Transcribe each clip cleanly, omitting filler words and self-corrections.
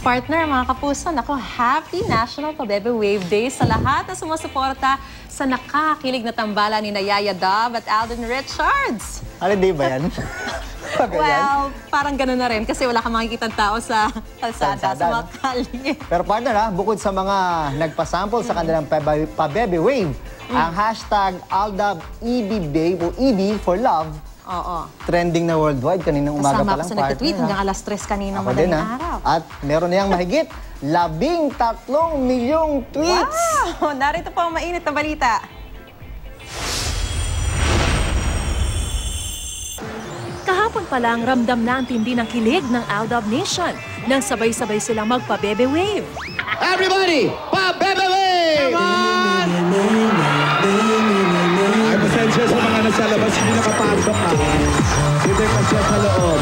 Partner, mga kapuso, nako, happy National Pabebe Wave Day sa lahat na sumusuporta sa nakakakilig na tambalan ni Yaya Dove at Alden Richards. Holiday ba yan? Well, parang gano'n na rin kasi wala kang makikita tao sa kalsada, sa mga kalye. Pero partner, bukod sa mga nagpasample sa kanilang Pabebe Wave, ang hashtag AldabEBBabe o EB for Love, trending na worldwide. Kaninang umaga pa lang, partner. Kasama ako sa nag-tweet hanggang alas 3 kaninang madaling araw. At meron niyang mahigit 13 milyong tweets. Wow! Narito po ang mainit na balita. Kahapon pa lang, ramdam na ang tindi ng kilig ng Aldab Nation nang sabay-sabay silang magpa-Bebe Wave. Everybody, pa-Bebe Wave! Ay, pasensya sa mga nasa labas, hindi nakapasok ha. Hindi pasya sa loob.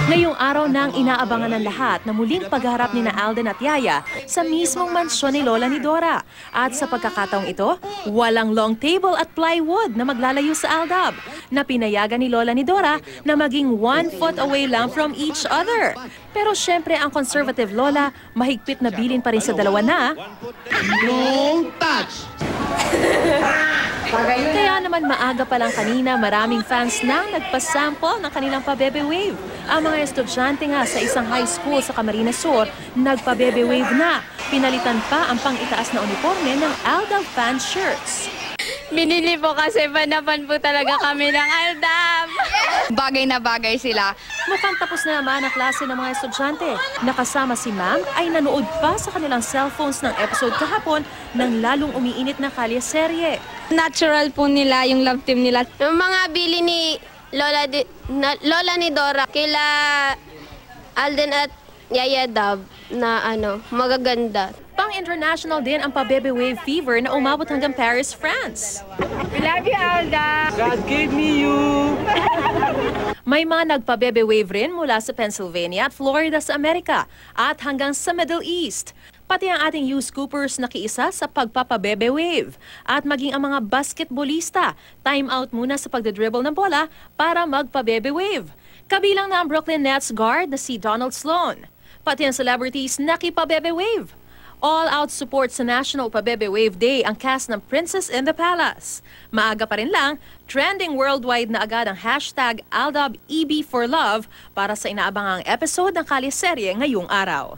Ngayong araw nang inaabangan ng lahat na muling pagharap ni na Alden at Yaya sa mismong mansyon ni Lola ni Dora. At sa pagkakataong ito, walang long table at plywood na maglalayo sa Aldab, na pinayagan ni Lola ni Dora na maging 1 foot away lang from each other. Pero syempre ang conservative Lola, mahigpit na bilin pa rin sa dalawa na No touch! Kaya naman maaga pa lang kanina, maraming fans na nagpasample ng kanilang pa-Bebe Wave. Ang mga estudyante nga sa isang high school sa Camarines Sur, nagpa-Bebe Wave na. Pinalitan pa ang pang-itaas na uniforme ng Aldab fan shirts. Binili po kasi panapan po talaga kami ng Aldab. Bagay na bagay sila. Mukhang tapos na naman ang klase ng mga estudyante. Nakasama si Ma'am ay nanood pa sa kanilang cellphones ng episode kahapon ng lalong umiinit na kalye-serye. Natural po nila yung love team nila. Yung mga bili ni Lola ni Dora kila Alden at Yaya Dove na magaganda. Pang-international din ang pa-Bebe Wave fever na umabot hanggang Paris, France. We love you, Alda! God gave me you! May mga nagpa-Bebe Wave rin mula sa Pennsylvania at Florida sa Amerika at hanggang sa Middle East. Pati ang ating youth scoopers nakiisa sa pagpapa-Bebe Wave. At maging ang mga basketballista, time out muna sa pagdadribble ng bola para magpa-Bebe Wave. Kabilang na ang Brooklyn Nets guard na si Donald Sloan. Pati ang celebrities nakipa-Bebe Wave. All-out support sa National Pabebe Wave Day ang cast ng Princess in the Palace. Maaga pa rin lang, trending worldwide na agad ang hashtag AldabEB for Love para sa inaabangang episode ng kalye-serye ngayong araw.